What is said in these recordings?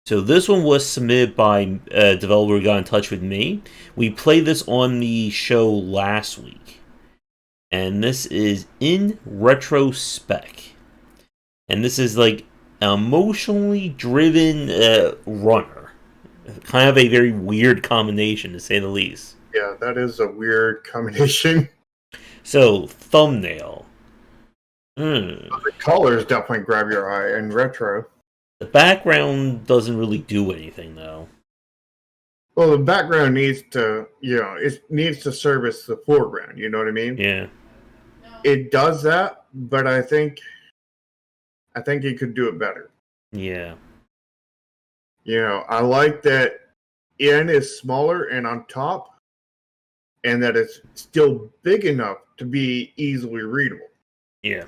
So this one was submitted by a developer who got in touch with me. We played this on the show last week. And this is in Retrospect. And this is like an emotionally driven runner. Kind of a very weird combination, to say the least. Yeah, that is a weird combination. So, thumbnail. The colors definitely grab your eye in retro. The background doesn't really do anything, though. Well, the background needs to, it needs to service the foreground. You know what I mean? Yeah. It does that, but I think it could do it better. Yeah. I like that N is smaller and on top, and that it's still big enough to be easily readable. Yeah.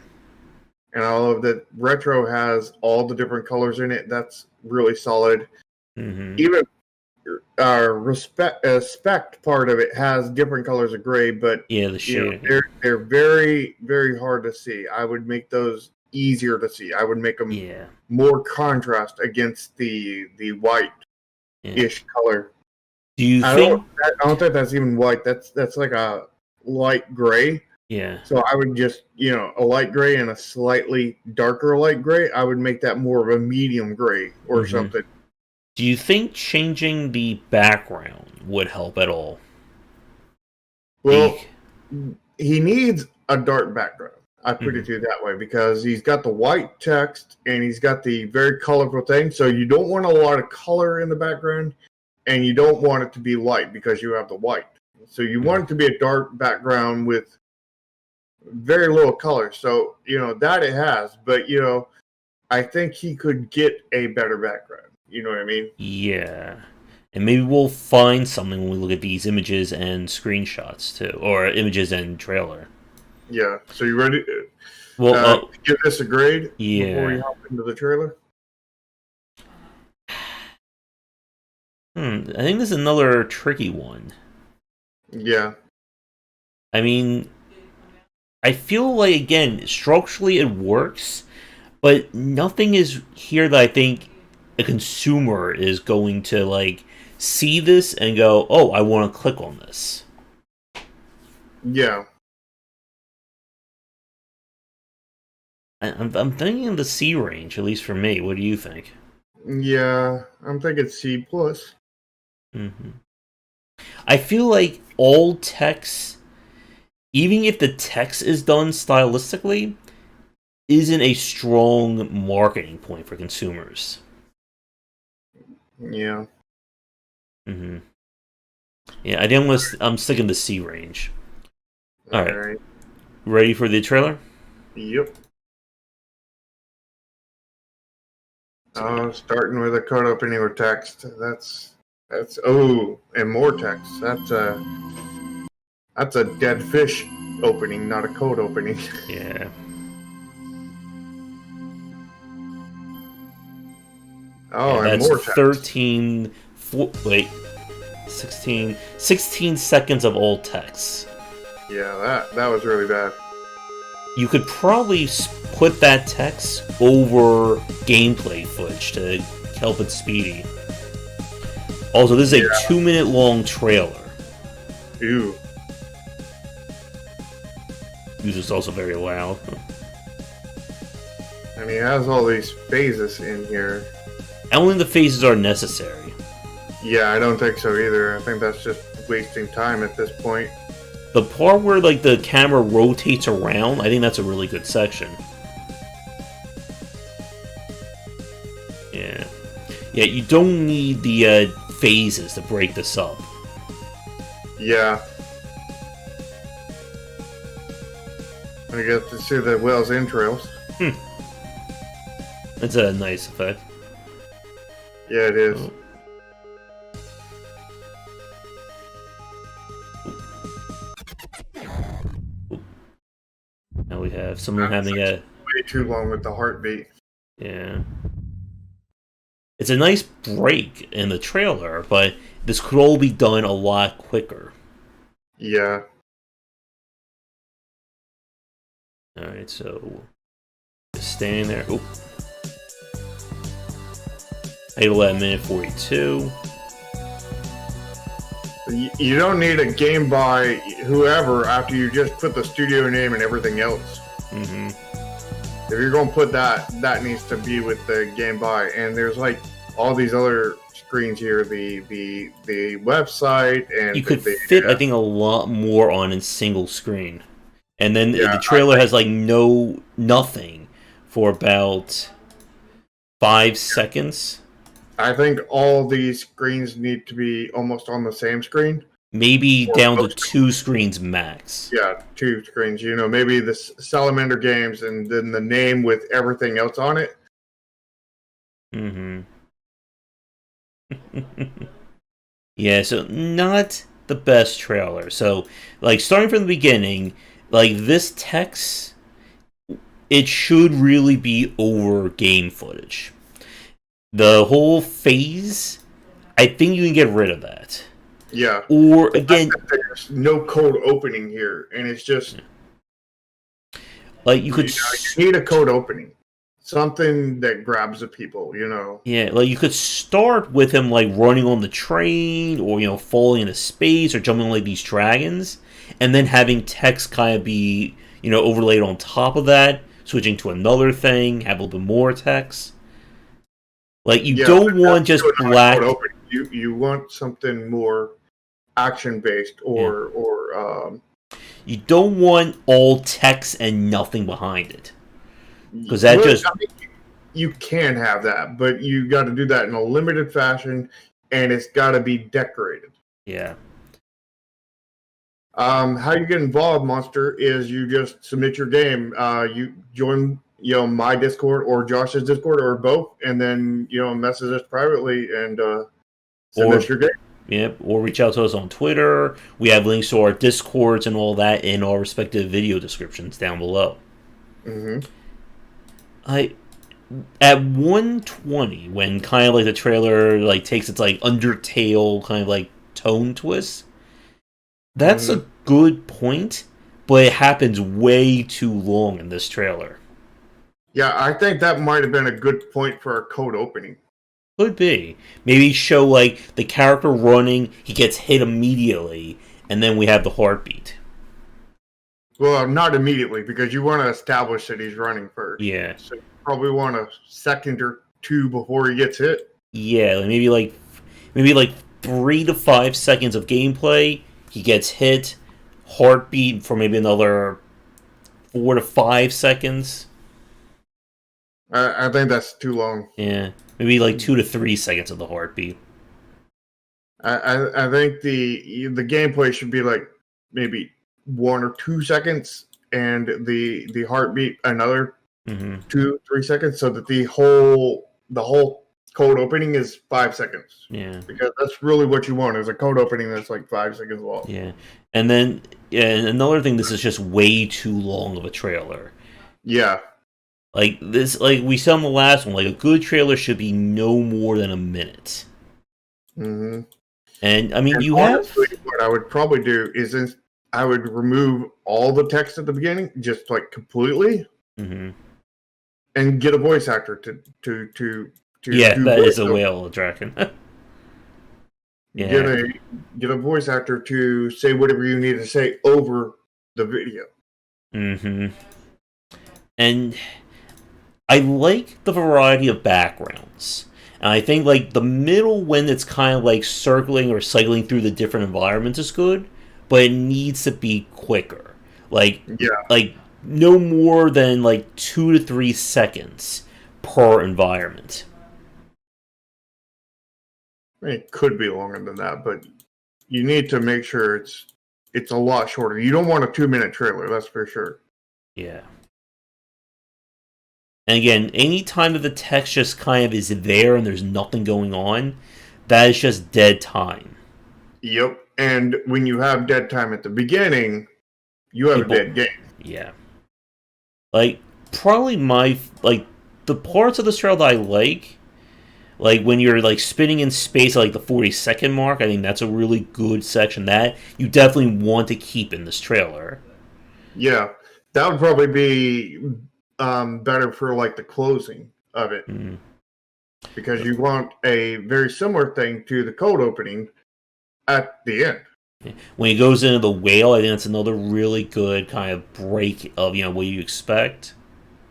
And I love that retro has all the different colors in it. That's really solid. Mm-hmm. Even respect part of it has different colors of gray, but yeah, the shade. They're very, very hard to see. I would make those easier to see. I would make them more contrast against the white-ish color. Do you think? I don't think that's even white. That's like a light gray. Yeah. So I would just, a light gray and a slightly darker light gray. I would make that more of a medium gray or something. Do you think changing the background would help at all? Well, he needs a dark background. I put it to you that way because he's got the white text and he's got the very colorful thing. So you don't want a lot of color in the background and you don't want it to be light because you have the white. So you want it to be a dark background with very little color. So, that it has. But, I think he could get a better background. You know what I mean? Yeah. And maybe we'll find something when we look at these images and screenshots, too. Or images and trailer. Yeah. So you ready? Well, give this a grade before we hop into the trailer? I think this is another tricky one. Yeah. I mean, I feel like, again, structurally it works, but nothing is here that I think a consumer is going to, see this and go, oh, I want to click on this. Yeah. I'm thinking the C range, at least for me. What do you think? Yeah, I'm thinking C+. I feel like all text, even if the text is done stylistically, isn't a strong marketing point for consumers. Yeah. Yeah, I'm sticking to C range. All right. Ready for the trailer? Yep. Starting with a code opening or text. That's and more text. That's a dead fish opening, not a code opening. Yeah. Oh, and that's more text. 16 seconds of old text. Yeah, that was really bad. You could probably put that text over gameplay footage to help it speedy. Also, this is a 2-minute long trailer. Ew. This is also very loud. And he has all these phases in here. I don't think the phases are necessary. Yeah, I don't think so either. I think that's just wasting time at this point. The part where the camera rotates around, I think that's a really good section. Yeah. Yeah, you don't need the phases to break this up. Yeah. I get to see the whale's entrails. That's a nice effect. Yeah, it is. Now we have someone having a... way too long with the heartbeat. Yeah. It's a nice break in the trailer, but this could all be done a lot quicker. Yeah. Alright, so... just staying there. Oop. Idle at minute 42. You don't need a game by whoever after you just put the studio name and everything else. Mm-hmm. If you're going to put that, that needs to be with the game by. And there's like all these other screens here, the website, and you could fit, I think, a lot more on a single screen. And then the trailer has like nothing for about 5 seconds. I think all these screens need to be almost on the same screen. Maybe down to 2 screens max. Yeah, 2 screens. You know, maybe the Salamander games and then the name with everything else on it. Mm-hmm. Yeah, so not the best trailer. So, like, starting from the beginning, like, this text, it should really be over game footage. The whole phase, I think you can get rid of that. Yeah. Or, again... There's no code opening here, and it's just... Like, you could... You need a code opening. Something that grabs the people, you know. Yeah, like, you could start with him, like, running on the train, or, you know, falling into space, or jumping on, like, these dragons, and then having text kind of be, you know, overlaid on top of that, switching to another thing, have a little bit more text. Like, you don't want just black... You want something more action-based, or you don't want all text and nothing behind it. Because that just... I mean, you can have that, but you got to do that in a limited fashion, and it's got to be decorated. Yeah. How you get involved, Monster, is you just submit your game. You join, you know, my Discord or Josh's Discord or both, and then, you know, message us privately and submit your game. Yep, or reach out to us on Twitter. We have links to our Discords and all that in our respective video descriptions down below. Mm-hmm. At 1:20, when kind of like the trailer like takes its like Undertale kind of like tone twist, that's a good point, but it happens way too long in this trailer. Yeah, I think that might have been a good point for a code opening. Could be. Maybe show like the character running, he gets hit immediately, and then we have the heartbeat. Well, not immediately, because you want to establish that he's running first. Yeah. So you probably want a second or two before he gets hit. Yeah, maybe like 3 to 5 seconds of gameplay. He gets hit, heartbeat for maybe another 4 to 5 seconds. I think that's too long. Yeah, maybe like 2 to 3 seconds of the heartbeat. I think the gameplay should be like maybe 1 or 2 seconds, and the heartbeat another 2-3 seconds, so that the whole code opening is 5 seconds. Yeah, because that's really what you want, is a code opening that's like 5 seconds long. Yeah, and then another thing, this is just way too long of a trailer. Yeah, like this, like we saw in the last one, like a good trailer should be no more than a minute. Mm-hmm. And I mean, honestly, what I would probably do is I would remove all the text at the beginning, just like completely, and get a voice actor to yeah, that is a whale dragon. Yeah. Get a voice actor to say whatever you need to say over the video. And I like the variety of backgrounds. And I think like the middle, when it's kind of like circling or cycling through the different environments, is good, but it needs to be quicker. Like no more than like 2 to 3 seconds per environment. It could be longer than that, but you need to make sure it's a lot shorter. You don't want a 2-minute trailer, that's for sure. Yeah. And again, any time that the text just kind of is there and there's nothing going on, that is just dead time. Yep. And when you have dead time at the beginning, you have a dead game. Yeah. Like, probably the parts of this trailer that I like when you're like spinning in space at like the 40-second mark, I think that's a really good section that you definitely want to keep in this trailer. Yeah. That would probably be better for like the closing of it. because you want a very similar thing to the cold opening at the end. When he goes into the whale, I think that's another really good kind of break of what you expect.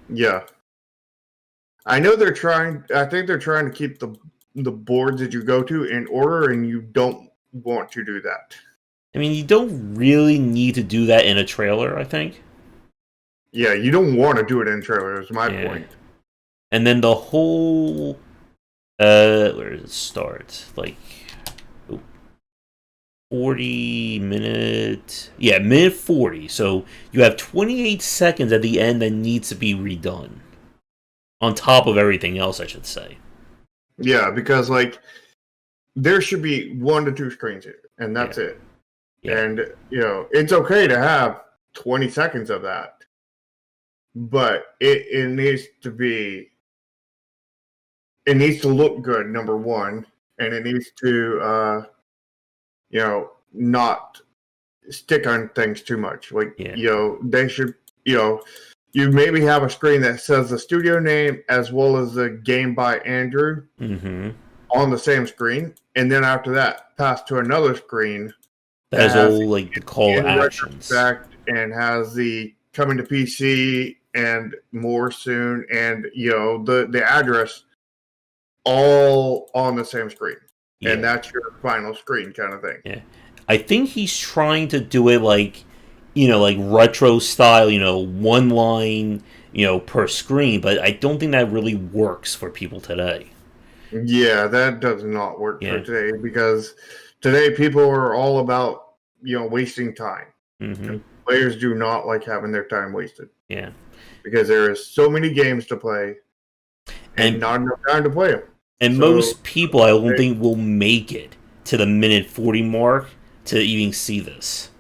Yeah. I know they're trying. I think they're trying to keep the boards that you go to in order, and you don't want to do that. I mean, you don't really need to do that in a trailer, I think. Yeah, you don't want to do it in trailers. My point. And then the whole, where does it start? Like, 40-minute, minute 40. So you have 28 seconds at the end that needs to be redone. On top of everything else, I should say. Yeah, because like there should be 1 to 2 screens here, and that's it. Yeah. And it's okay to have 20 seconds of that, but it needs to be. It needs to look good, number one, and it needs to, not stick on things too much. Like, they should, you maybe have a screen that says the studio name as well as the game by Andrew on the same screen, and then after that, pass to another screen that has all like the call to actions and has the coming to PC and more soon, and the address all on the same screen, and that's your final screen kind of thing. Yeah, I think he's trying to do it like retro style, one line, per screen, but I don't think that really works for people today. Yeah, that does not work for today, because today people are all about, wasting time. And players do not like having their time wasted. Yeah. Because there is so many games to play and not enough time to play them. And most people, I don't think, will make it to the minute 40 mark to even see this.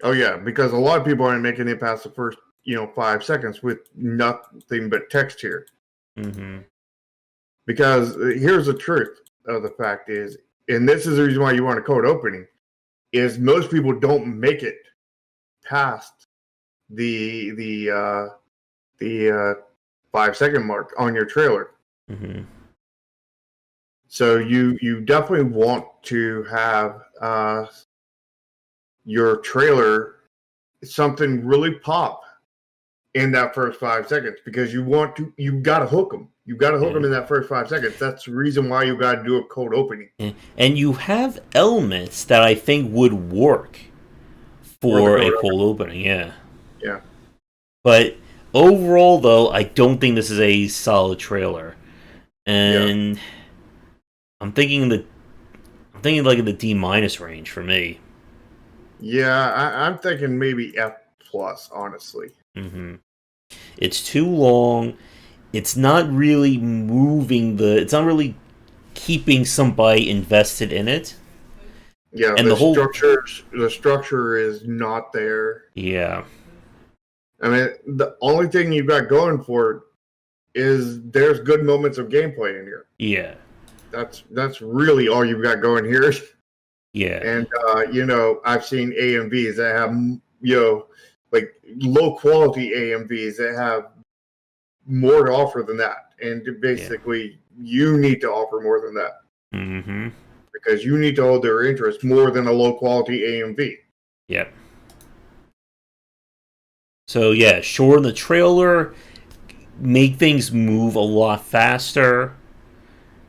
Oh, yeah, because a lot of people aren't making it past the first, 5 seconds with nothing but text here. Because here's the truth of the fact is, and this is the reason why you want a code opening, is most people don't make it past the 5-second mark on your trailer. So you definitely want to have your trailer something really pop in that first 5 seconds, because you've got to hook them. You've got to hook them in that first 5 seconds. That's the reason why you got to do a cold opening. And you have elements that I think would work for a cold opening. Yeah. But overall, though, I don't think this is a solid trailer, and I'm thinking like in the D- range for me. Yeah, I'm thinking maybe F+, honestly. It's too long. It's not really it's not really keeping somebody invested in it. Yeah, and the structure is not there. Yeah. I mean, the only thing you've got going for it is there's good moments of gameplay in here. Yeah. That's really all you've got going here. Yeah. And I've seen AMVs that have like low quality AMVs that have more to offer than that. And basically you need to offer more than that. Because you need to hold their interest more than a low quality AMV. Yep. So shorten the trailer, make things move a lot faster,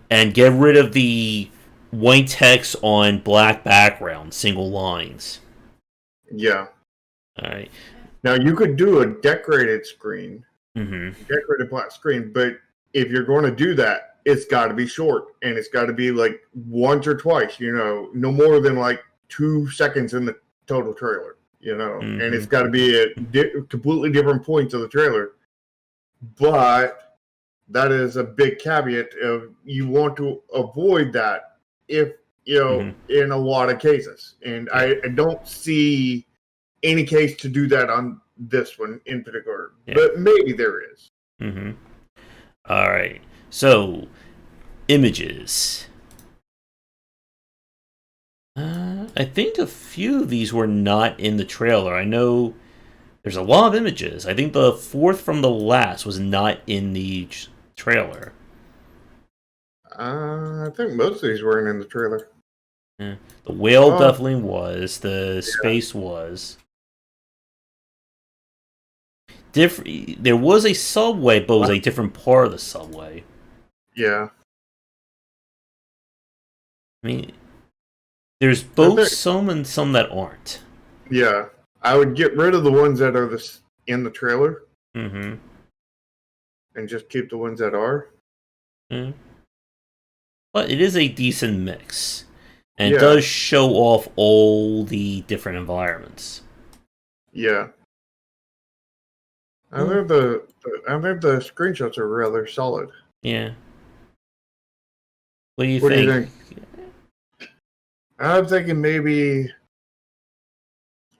and get rid of the white text on black background, single lines. Yeah. All right. Now you could do a decorated screen, decorated black screen, but if you're going to do that, it's got to be short, and it's got to be like once or twice. No more than like 2 seconds in the total trailer. And it's got to be at completely different points of the trailer. But that is a big caveat of you want to avoid that if, in a lot of cases. And I don't see any case to do that on this one in particular. But maybe there is. All right. So, images. I think a few of these were not in the trailer. I know there's a lot of images. I think the fourth from the last was not in the trailer. I think most of these weren't in the trailer. Yeah. The whale Oh, definitely was. The space was. Different. There was a subway, but it was a different part of the subway. yeah. I mean, there's I both think, some and some that aren't. yeah. I would get rid of the ones that are in the trailer Mm-hmm. and just keep the ones that are. Mm. But it is a decent mix. And it Yeah. does show off all the different environments. Yeah. I think the screenshots are rather solid. Yeah. What do you What do you think? think? I'm thinking maybe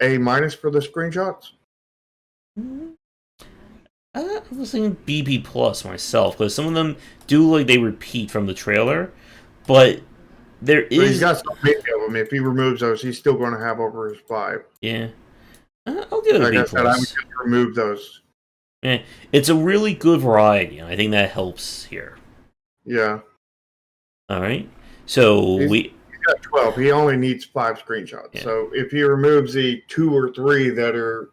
A minus for the screenshots. I was thinking BB plus myself, because some of them do look like they repeat from the trailer, but there But he's is... got so many of them. If he removes those, he's still going to have over his 5. Yeah. I'll give it a Like B I said, I would plus. just remove those. Yeah. It's a really good variety, and I think that helps here. Yeah. Alright. So He's got 12. He only needs 5 screenshots. Yeah. So if he removes the 2 or 3 that are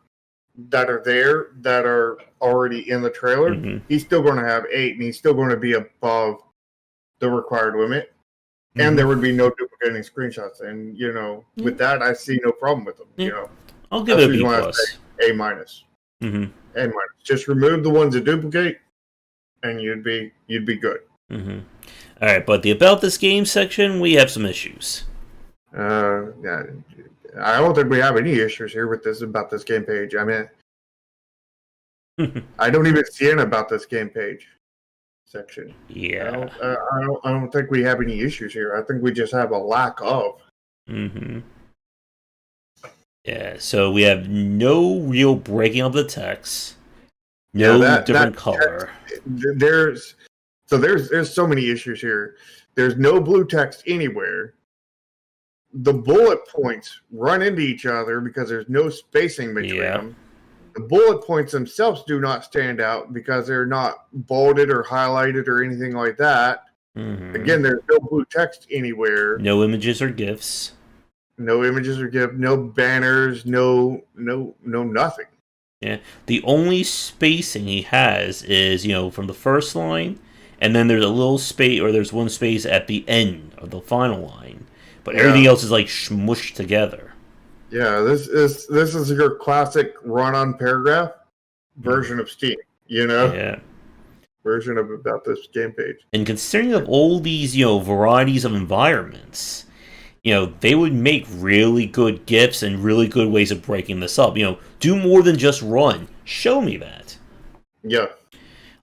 already in the trailer, he's still going to have 8, and he's still going to be above the required limit. And there would be no duplicating screenshots. And with that, I see no problem with them. I'll give it a B plus. A minus. A minus. Just remove the ones that duplicate, and you'd be good. All right, but the about this game section, we have some issues. Yeah, I don't think we have any issues here with this about this game page. I mean, I don't even see an about this game page section. Yeah. I don't think we have any issues here. I think we just have a lack of. Yeah, so we have no real breaking of the text. No different color. There's so many issues here. There's no blue text anywhere. The bullet points run into each other because there's no spacing between them. The bullet points themselves do not stand out because they're not bolded or highlighted or anything like that. Again, there's no blue text anywhere. No images or GIFs. No images or GIF. No banners. No nothing. Yeah. The only spacing he has is, from the first line, and then there's a little space, or there's one space at the end of the final line. But everything else is like smushed together. Yeah, this is your classic run-on paragraph version of Steam. Yeah. Version of about this game page. And considering of all these, varieties of environments, they would make really good GIFs and really good ways of breaking this up. Do more than just run. Show me that. Yeah.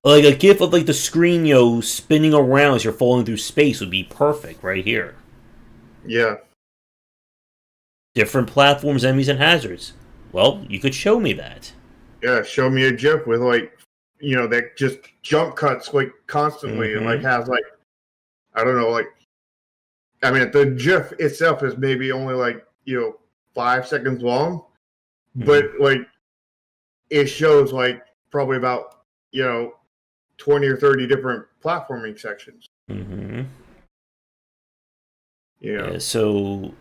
Like a GIF of like the screen, spinning around as you're falling through space would be perfect right here. Yeah. Different platforms, enemies, and hazards. Well, you could show me that. Yeah, show me a GIF with that just jump cuts like constantly and like has like I don't know, like I mean the GIF itself is maybe only like 5 seconds long, but like it shows like probably about 20 or 30 different platforming sections. Yeah, so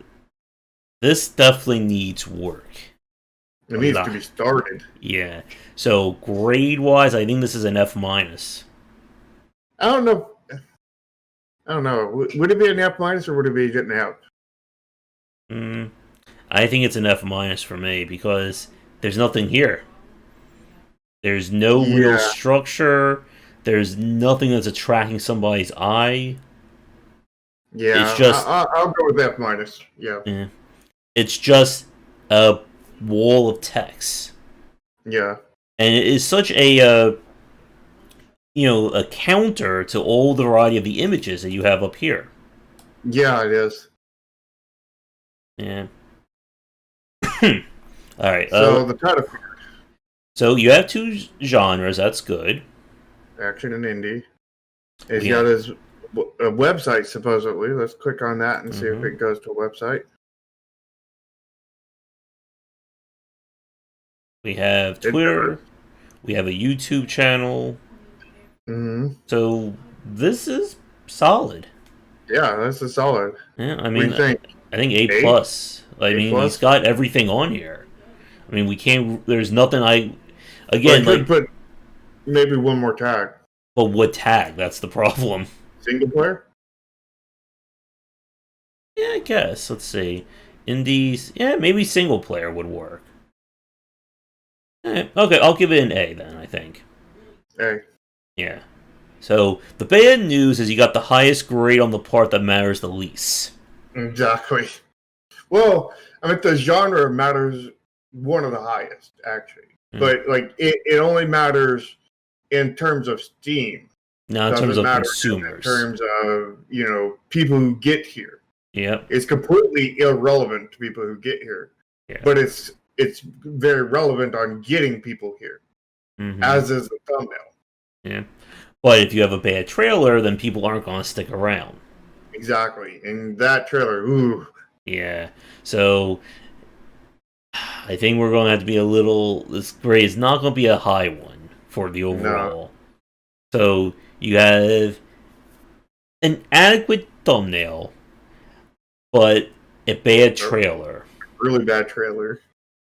this definitely needs work. It needs to be started. Yeah. So grade wise, I think this is an F minus. I don't know. Would it be an F minus or would it be an F? I think it's an F minus for me because there's nothing here. There's no real structure. There's nothing that's attracting somebody's eye. Yeah, it's just. I'll go with F minus. Yeah. It's just a wall of text. Yeah. And it is such a a counter to all the variety of the images that you have up here. Yeah, it is. Yeah. All right. So the title card. So you have 2 genres. That's good. Action and indie. He's got his website supposedly. Let's click on that and see if it goes to a website. We have Twitter. We have a YouTube channel. So this is solid. Yeah, that's a solid. Yeah, I What do mean, you think? I think A Eight? plus. I A mean, he's plus? got everything on here. I mean, we can't. There's nothing. Well, I Again, could like, put maybe one more tag. but what tag? That's the problem. Single player? Yeah, I guess. Let's see. Indies. Yeah, maybe single player would work. Okay, I'll give it an A then. I think. Hey, Yeah. So the bad news is you got the highest grade on the part that matters the least. exactly. Well, I mean, the genre matters one of the highest, actually. But, like, it only matters in terms of Steam. Now, in terms Doesn't of matter in consumers. terms of, people who get here. Yep. It's completely irrelevant to people who get here. Yeah. But it's very relevant on getting people here, as is the thumbnail. Yeah. But if you have a bad trailer, then people aren't going to stick around. Exactly. And that trailer, ooh. Yeah. So I think we're going to have to be a little. This grade is not going to be a high one for the overall. No. So you have an adequate thumbnail, but a bad trailer. Really bad trailer.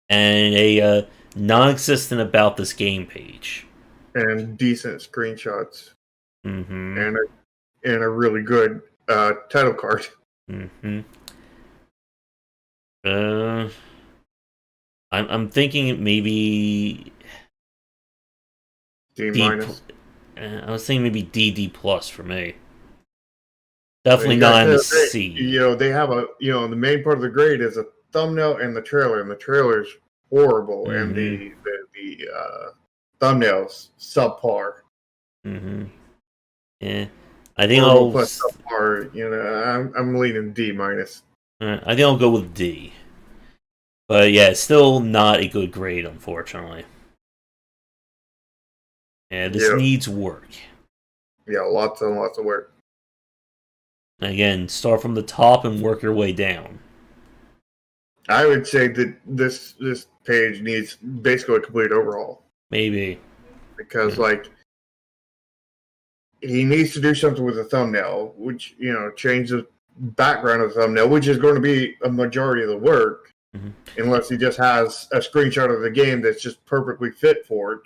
And a non-existent about this game page. And decent screenshots. Mm-hmm. And a really good title card. Mm-hmm. I'm thinking maybe D minus. I was thinking maybe D plus for me. Definitely not in the C. They have the main part of the grade is a thumbnail and the trailer's horrible, and the thumbnails subpar. Mm-hmm. Yeah, I think I'll plus subpar. I'm leaning D minus. I think I'll go with D. But yeah, it's still not a good grade, unfortunately. Yeah, this needs work. Yeah, lots and lots of work. Again, start from the top and work your way down. I would say that this page needs basically a complete overhaul. Maybe. Because, he needs to do something with the thumbnail, which, change the background of the thumbnail, which is going to be a majority of the work, unless he just has a screenshot of the game that's just perfectly fit for it.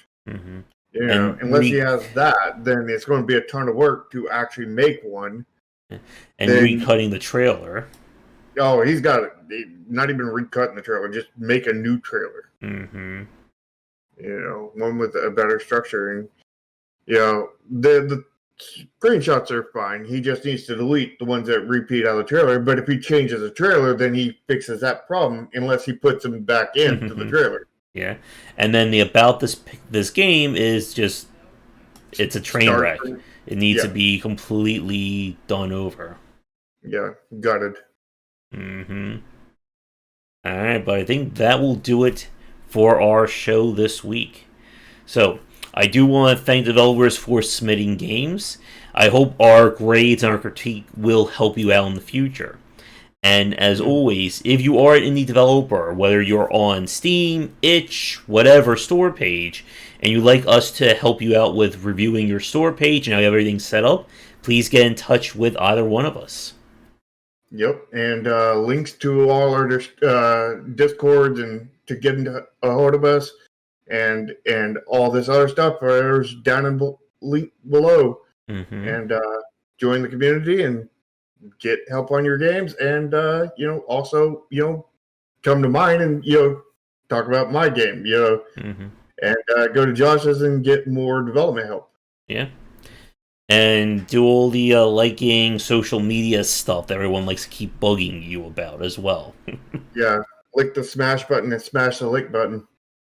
Unless he has that, then it's going to be a ton of work to actually make one. And recutting the trailer. Oh, he's got it. Not even recutting the trailer, just make a new trailer. One with a better structure. And, the screenshots are fine. He just needs to delete the ones that repeat out of the trailer. But if he changes the trailer, then he fixes that problem unless he puts them back into the trailer. Yeah. And then the about this game is just, it's a train wreck. It needs to be completely done over. Yeah, gutted. Alright, but I think that will do it for our show this week. So, I do want to thank developers for submitting games. I hope our grades and our critique will help you out in the future. And as always, if you are an indie developer, whether you're on Steam, itch, whatever store page, and you'd like us to help you out with reviewing your store page and how you have everything set up, please get in touch with either one of us. Yep, and links to all our Discords and to get a hold of us and all this other stuff is down in link below. And join the community and get help on your games, and also come to mine and talk about my game, and go to Josh's and get more development help. Yeah. And do all the liking social media stuff that everyone likes to keep bugging you about as well. Yeah, click the smash button and smash the like button.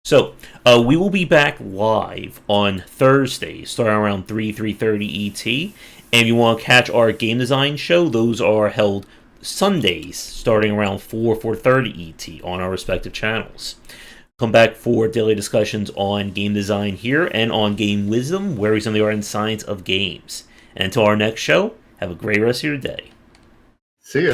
So, we will be back live on Thursday, starting around 3:30 ET. And if you want to catch our game design show, those are held Sundays, starting around 4:30 ET on our respective channels. Come back for daily discussions on game design here and on Game Wisdom, where we examine the art and science of games. And until our next show, have a great rest of your day. See ya.